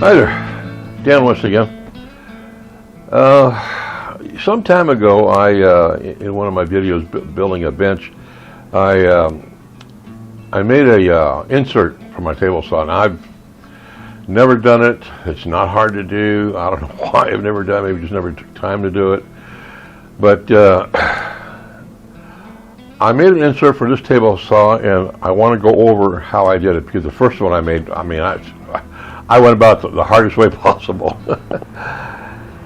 Hi there, Dan once again. Some time ago, in one of my videos building a bench, I made a insert for my table saw, and I've never done it. It's not hard to do. I don't know why I've never done it. Maybe just never took time to do it. But I made an insert for this table saw, and I want to go over how I did it, because the first one I made, I went about the hardest way possible.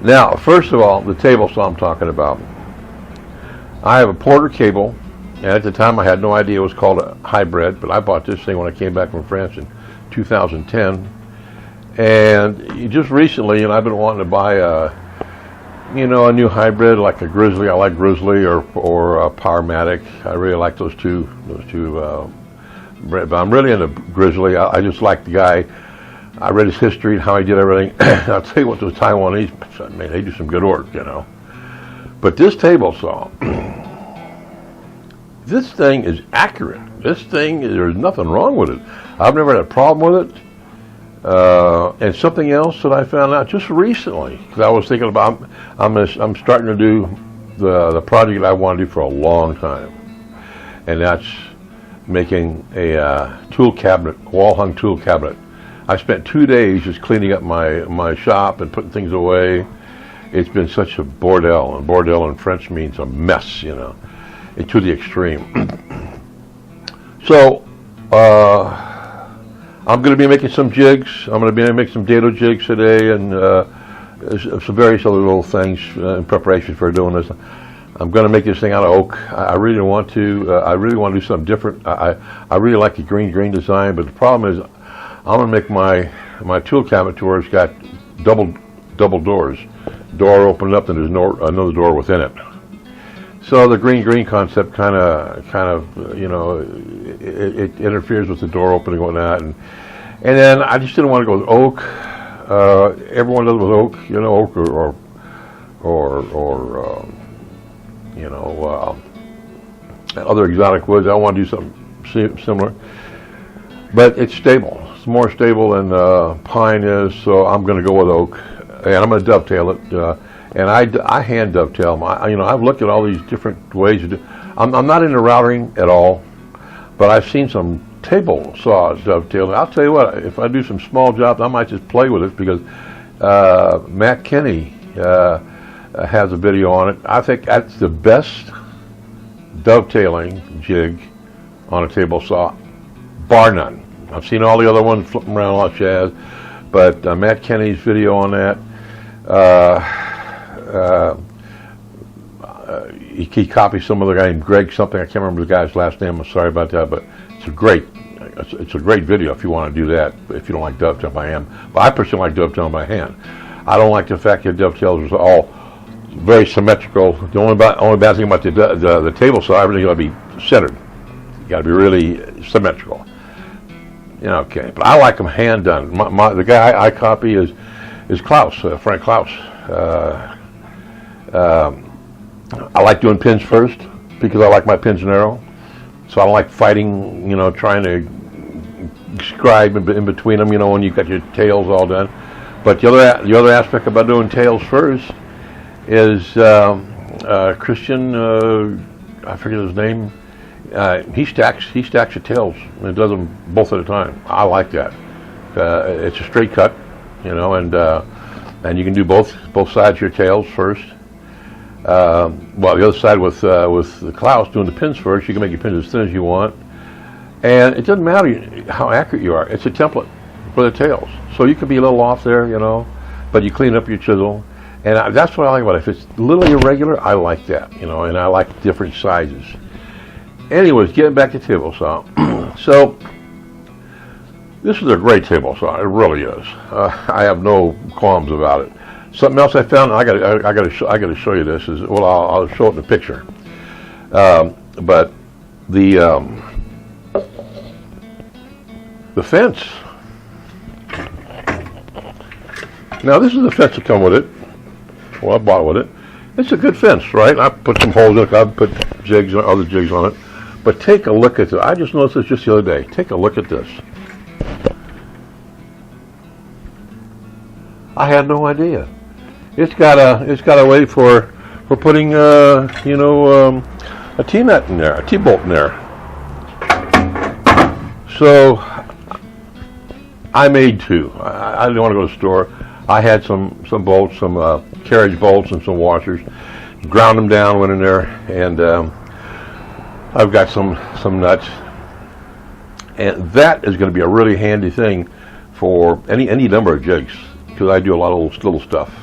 Now, first of all, the table saw I'm talking about. I have a Porter cable, and at the time I had no idea it was called a hybrid, but I bought this thing when I came back from France in 2010. And just recently, and I've been wanting to buy a new hybrid like a Grizzly. I like Grizzly or a Powermatic. I really like those two. But I'm really into Grizzly. I just like the guy. I read his history and how he did everything. I'll tell you what, those Taiwanese, man, they do some good work, But this table saw, this thing is accurate. This thing, there's nothing wrong with it. I've never had a problem with it. And something else that I found out just recently, because I was thinking about, I'm starting to do the project I want to do for a long time, and that's making a tool cabinet, wall-hung tool cabinet. I spent 2 days just cleaning up my shop and putting things away. It's been such a bordel, and bordel in French means a mess, and to the extreme. So, I'm going to be making some jigs. I'm going to be making some dado jigs today, and some various other little things in preparation for doing this. I'm going to make this thing out of oak. I really want to. I really want to do something different. I really like the green design, but the problem is, I'm going to make my tool cabinet to where it's got double doors. Door opened up, and there's another door within it. So the green concept kind of it interferes with the door opening and whatnot, and then I just didn't want to go with oak. Everyone does with oak, oak or other exotic woods. I want to do something similar, but it's stable. It's more stable than pine is, so I'm going to go with oak, and I'm going to dovetail it. And I hand dovetail them. I've looked at all these different ways to do. I'm not into routering at all, but I've seen some table saws dovetail. I'll tell you what, if I do some small jobs, I might just play with it, because Matt Kenny has a video on it. I think that's the best dovetailing jig on a table saw, bar none. I've seen all the other ones flipping around a lot of jazz, but Matt Kenny's video on that, he copied some other guy named Greg something. I can't remember the guy's last name. I'm sorry about that, but it's a great video if you want to do that. If you don't like dovetailing by hand, but I personally like dovetailing by hand. I don't like the fact that dovetails are all very symmetrical. The only bad thing about the table saw, everything's got to be centered. You got to be really symmetrical. Okay, but I like them hand done. The guy I copy is Klaus, Frank Klaus. I like doing pins first, because I like my pins narrow. So I don't like fighting, trying to scribe in between them, when you've got your tails all done. But the other aspect about doing tails first is Christian, I forget his name. He stacks the tails and does them both at a time. I like that. It's a straight cut, and you can do both sides of your tails first. The other side with the Klaus doing the pins first, you can make your pins as thin as you want, and it doesn't matter how accurate you are. It's a template for the tails, so you could be a little off there, but you clean up your chisel, and that's what I like about it. If it's a little irregular, I like that, and I like different sizes. Anyways, getting back to table saw. So this is a great table saw. It really is. I have no qualms about it. Something else I found, I got to show you this. I'll show it in the picture. But the fence. Now this is the fence that come with it. Well, I bought it with it. It's a good fence, right? I put some holes in it. I put other jigs on it. But take a look at this. I just noticed this just the other day. Take a look at this. I had no idea. It's got a way for putting a T-nut in there, a T-bolt in there. So I made two. I didn't want to go to the store. I had some bolts, some carriage bolts and some washers. Ground them down, went in there, and I've got some nuts. And that is going to be a really handy thing for any number of jigs, because I do a lot of little stuff.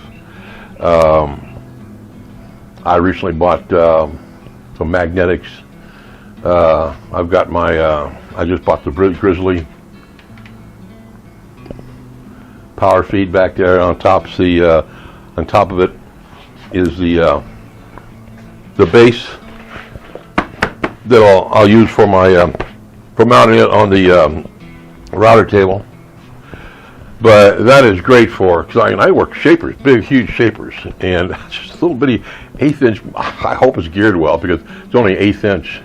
I recently bought some magnetics. I've got my I just bought the Grizzly power feed back there. On top of it is the base that I'll use for my for mounting it on the router table. But that is great for, because I work shapers, big, huge shapers, and just a little bitty 1/8 inch. I hope it's geared well, because it's only 1/8 inch.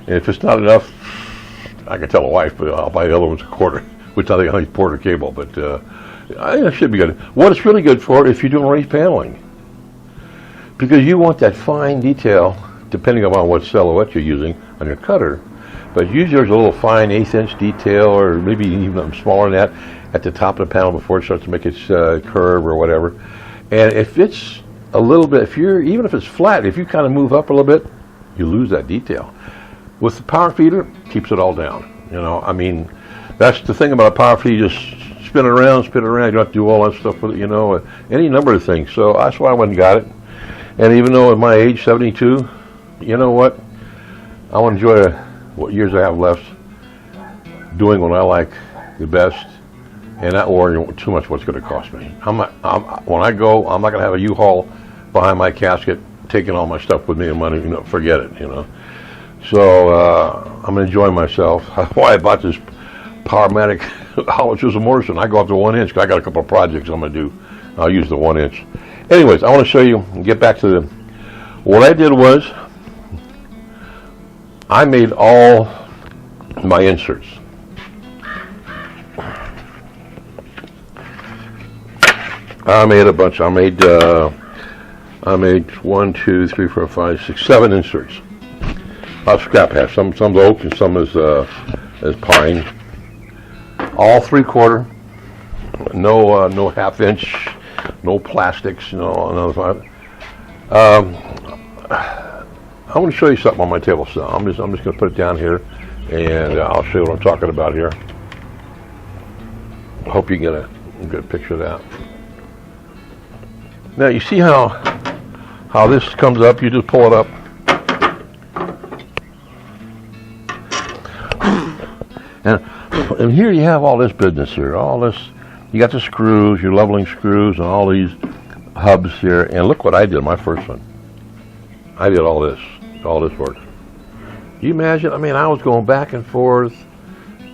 And if it's not enough, I can tell the wife, but I'll buy the other one's 1/4, which I think is quarter cable. But I think it should be good. What it's really good for if you're doing raised paneling, because you want that fine detail, depending upon what silhouette you're using on your cutter. But usually there's a little fine 1/8 inch detail, or maybe even something smaller than that, at the top of the panel before it starts to make its curve or whatever. And if it's a little bit, even if it's flat, if you kind of move up a little bit, you lose that detail. With the power feeder, keeps it all down. I mean, that's the thing about a power feeder. Just spin it around. You don't have to do all that stuff with it. Any number of things. So that's why I went and got it. And even though at my age, 72, you know what? I want to enjoy what years I have left doing what I like the best, and not worrying too much what's going to cost me. When I go, I'm not going to have a U-Haul behind my casket taking all my stuff with me and money. Forget it. So I'm enjoying myself. Why I bought this Powermatic Hollow Chisel Mortison. I go up to 1 inch. I got a couple of projects I'm going to do. I'll use the 1 inch. Anyways, I want to show you and get back to what I did was I made all my inserts. I made a bunch. I made 1, 2, 3, 4, 5, 6, 7 inserts. I'll scrap half. Some oak and some is pine. All 3/4. No 1/2 inch. No plastics. No. I want to show you something on my table saw. I'm just going to put it down here, and I'll show you what I'm talking about here. I hope you get a good picture of that. Now you see how this comes up. You just pull it up. And here you have all this business here. All this, you got the screws, your leveling screws, and all these hubs here. And look what I did, my first one. I did all this work. Can you imagine? I mean, I was going back and forth,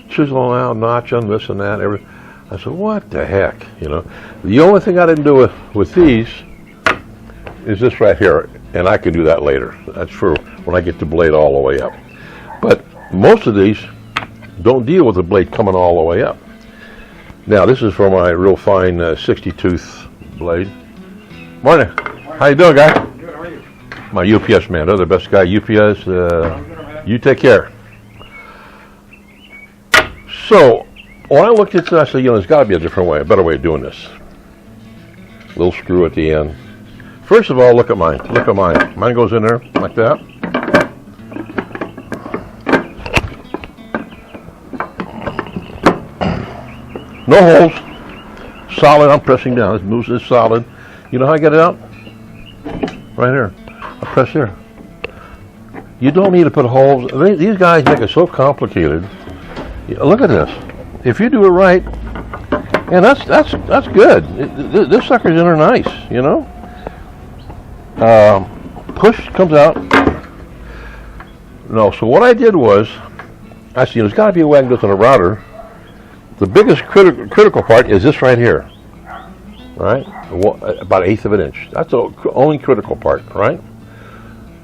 chiseling out, notching this and that. Everything. I said, what the heck? The only thing I didn't do with these is this right here, and I can do that later. That's for when I get the blade all the way up. But most of these don't deal with the blade coming all the way up. Now, this is for my real fine 60-tooth blade. Morning. How you doing, guy? Good. How are you? My UPS man. They're the best guy. UPS. You take care. So, when I looked at this, I said, there's got to be a different way, a better way of doing this. Little screw at the end. First of all, look at mine. Look at mine. Mine goes in there like that. No holes. Solid. I'm pressing down. This moves is solid. You know how I get it out? Right here. I press here. You don't need to put holes. These guys make it so complicated. Look at this. If you do it right, and that's good. This sucker's in there nice, Push comes out. No, so what I did was, I see there's got to be a way I can do this on a router. The biggest critical part is this right here, right? About 1/8 of an inch. That's the only critical part, right?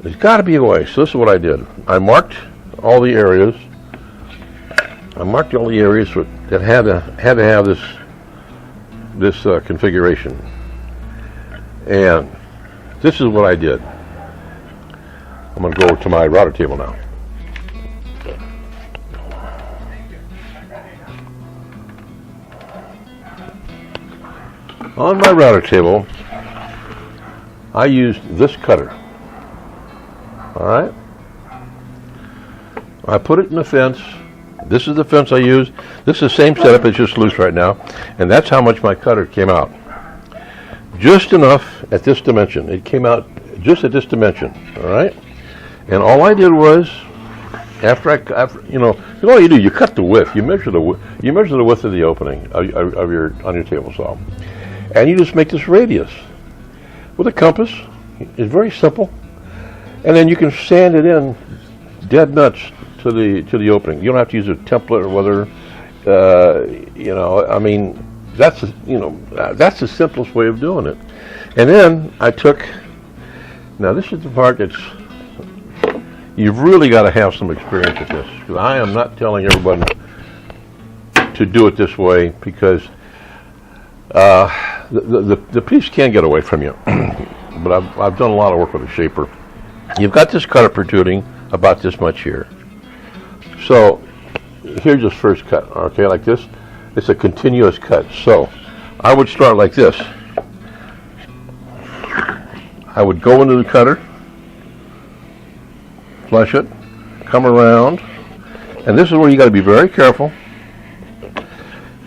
There's got to be a way. So this is what I did. I marked all the areas. that had to have this configuration. And this is what I did. I'm going to go to my router table now. On my router table, I used this cutter. All right? I put it in the fence. This is the fence I use. This is the same setup, it's just loose right now. And that's how much my cutter came out. Just enough at this dimension. It came out just at this dimension. All right? And all I did was, after all you do, you cut the width. You measure the width of the opening on your table saw. And you just make this radius with a compass. It's very simple, and then you can sand it in dead nuts to the opening. You don't have to use a template or whether I mean that's the simplest way of doing it. And then I took. Now this is the part that's you've really got to have some experience with this, because I am not telling everybody to do it this way, because the piece can get away from you. But I've done a lot of work with a shaper. You've got this cutter protruding about this much here. So here's this first cut, okay, like this. It's a continuous cut. So I would start like this. I would go into the cutter, flush it, come around, and this is where you got to be very careful.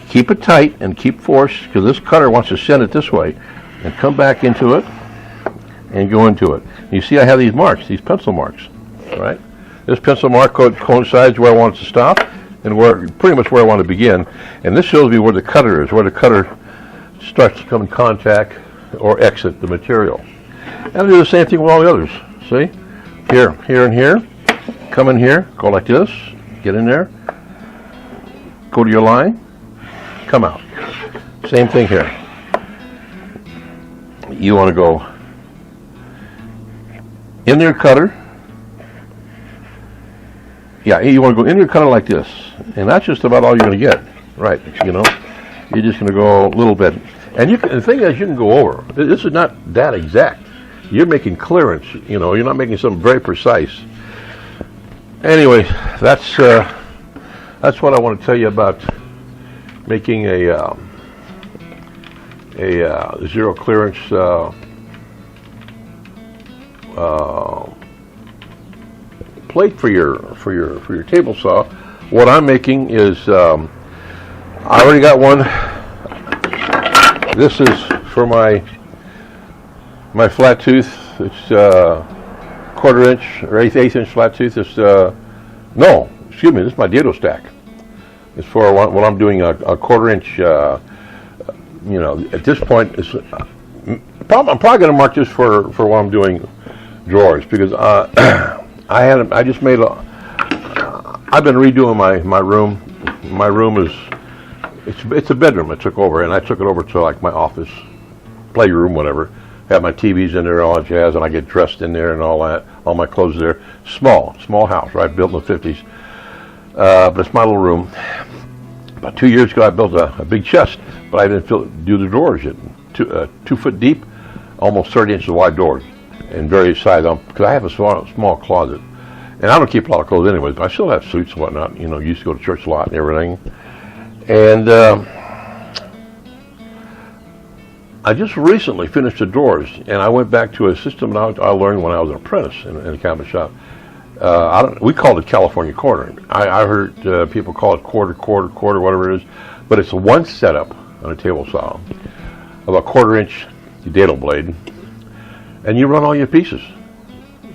Keep it tight and keep force, because this cutter wants to send it this way, and come back into it and go into it. You see I have these marks, these pencil marks, right? This pencil mark coincides where I want it to stop and pretty much where I want to begin. And this shows me where the cutter is, where the cutter starts to come in contact or exit the material. And I do the same thing with all the others. See? Here, here, and here. Come in here, go like this, get in there, go to your line, come out. Same thing here. You want to go in your cutter. Yeah, you want to go in your cutter like this. And that's just about all you're going to get. Right, You're just going to go a little bit. And the thing is, you can go over. This is not that exact. You're making clearance, you're not making something very precise. Anyway, that's what I want to tell you about making a zero clearance plate for your table saw. What I'm making is I already got one. This is for my flat tooth. It's quarter inch or eighth inch flat tooth. It's no, excuse me. This is my dado stack. It's for when I'm doing a quarter inch. At this point, I'm probably going to mark this for when I'm doing drawers, because I just made I've been redoing my room. My room is it's a bedroom I took over, and I took it over to like my office, playroom, whatever. Have my TVs in there, all that jazz, and I get dressed in there and all that. All my clothes are there. Small house, right? Built in the 50s. But it's my little room. About 2 years ago, I built a big chest, but I didn't do the drawers yet. 2 foot deep, almost 30 inches wide doors, and various sizes. Because I have a small closet, and I don't keep a lot of clothes anyways. But I still have suits and whatnot. Used to go to church a lot and everything. And I just recently finished the doors, and I went back to a system that I learned when I was an apprentice in a cabinet shop. We called it California quarter. I heard people call it quarter, whatever it is, but it's one setup on a table saw of a quarter inch dado blade, and you run all your pieces,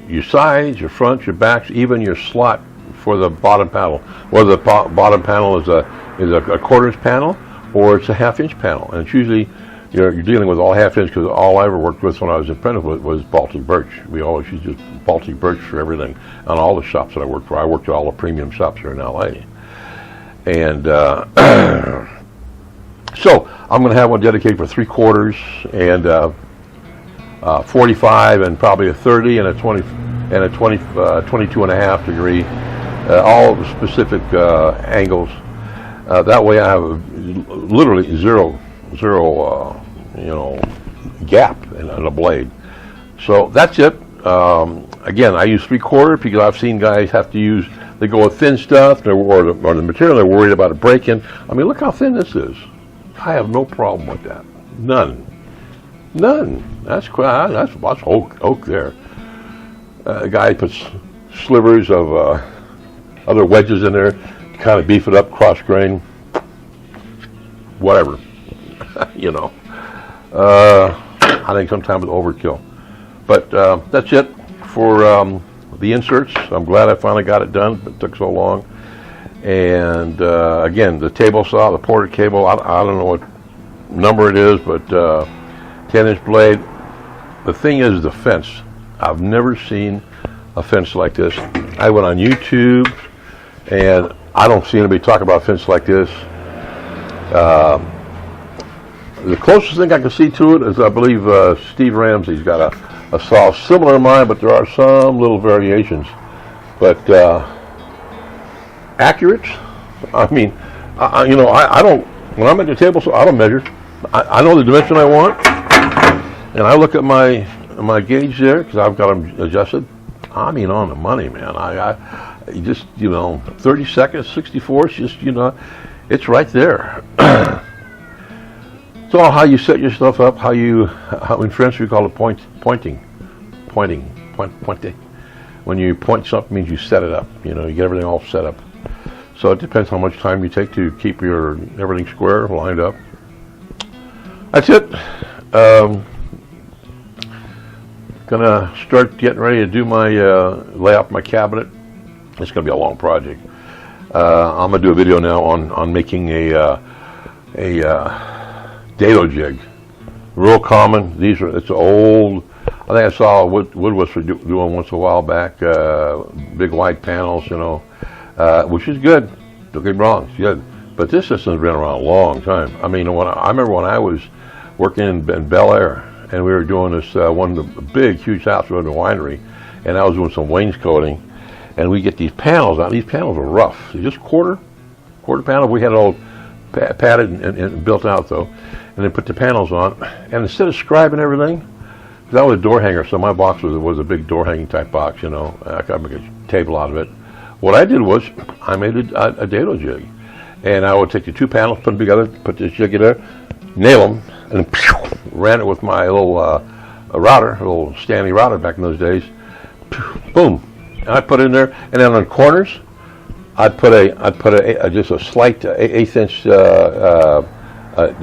your sides, your fronts, your backs, even your slot for the bottom panel. Whether the bottom panel is a quarter inch panel or it's a half inch panel, and it's usually you're dealing with all half inch, because all I ever worked with when I was an apprentice was Baltic birch. We always used just Baltic birch for everything on all the shops that I worked for. I worked at all the premium shops here in LA. And so I'm going to have one dedicated for 3/4 and 45 and probably a 30 and a 20 and a 22.5 degree, all specific angles. That way I have literally zero gap in a blade. So that's it. Again, I use 3/4 because I've seen guys have to use, they go with thin stuff or the material, they're worried about it breaking. I mean, look how thin this is. I have no problem with that. None. That's oak there. A guy puts slivers of other wedges in there to kind of beef it up, cross grain, whatever. I think sometimes it's overkill. But that's it for the inserts. I'm glad I finally got it done. It took so long. And again, the table saw, the Porter cable, I don't know what number it is, but 10-inch blade. The thing is the fence. I've never seen a fence like this. I went on YouTube, and I don't see anybody talk about a fence like this. The closest thing I can see to it is, I believe, Steve Ramsey's got a saw similar to mine, but there are some little variations. But accurate? I mean, I don't, when I'm at the table saw, I don't measure. I know the dimension I want, and I look at my gauge there, because I've got them adjusted. I mean, on the money, man. I just, 30 seconds, 64, it's just, it's right there. It's all how you set yourself up, how in French we call it pointing. When you point something, means you set it up. You get everything all set up. So it depends how much time you take to keep everything square, lined up. That's it. Gonna start getting ready to do my lay out my cabinet. It's gonna be a long project. I'm gonna do a video now on making a dado jig. Real common. It's old. I think I saw Woodwhisper doing once a while back. Big wide panels, which is good. Don't get me wrong, it's good. But this system's been around a long time. I mean, I remember when I was working in Bel Air, and we were doing this one of the big, huge house in the winery, and I was doing some wainscoting, and we get these panels out. These panels are rough. They're just quarter panel. We had it all padded and built out though, and then put the panels on. And instead of scribing everything, because I was a door hanger, so my box was a big door hanging type box. I could make a table out of it. What I did was I made a dado jig, and I would take the two panels, put them together, put this jig in there, nail them, and ran it with my little router, a little Stanley router back in those days. Boom, and I put it in there, and then on corners, I'd put just a slight 1/8 inch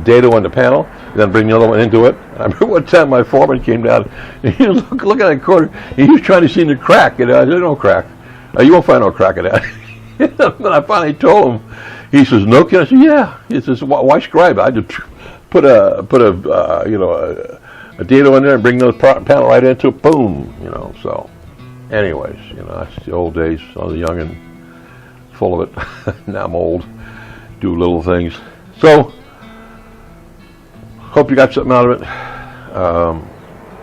dado on the panel, and then bring the other one into it. I remember one time my foreman came down, and he was looking at the corner, and he was trying to see the crack, and I said, "No crack. You won't find no crack in that." And I finally told him. He says, "No, kid." I said, "Yeah." He says, "Why scribe it? I just put a dado in there and bring the panel right into it. Boom." So, anyways, that's the old days. I was young and full of it. Now I'm old. Do little things. So, hope you got something out of it.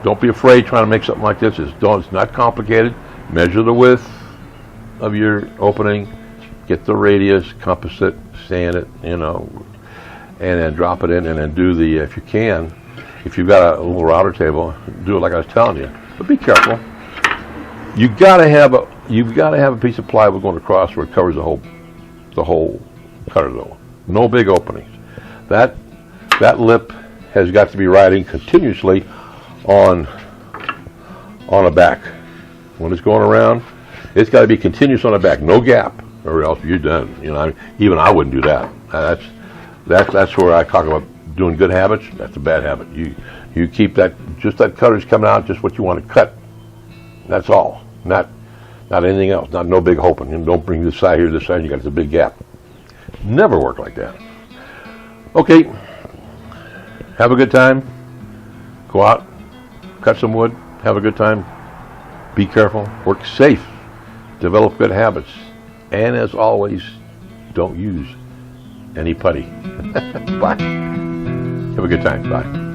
Don't be afraid trying to make something like this. It's not complicated. Measure the width of your opening. Get the radius, compass it, sand it, and then drop it in, and then do the, if you can, if you've got a little router table, do it like I was telling you. But be careful. You've got to have a piece of plywood going across where it covers the whole cutter though. No big openings. That lip has got to be riding continuously on a back. When it's going around, it's got to be continuous on the back, no gap, or else you're done. Even I wouldn't do that. That's where I talk about doing good habits. That's a bad habit. You keep that cutter's coming out, just what you want to cut. That's all. Not anything else. No big hoping. And don't bring this side here, this side. You got the big gap. Never work like that. Okay. Have a good time. Go out, cut some wood. Have a good time. Be careful. Work safe. Develop good habits. And as always, don't use any putty. Bye. Have a good time. Bye.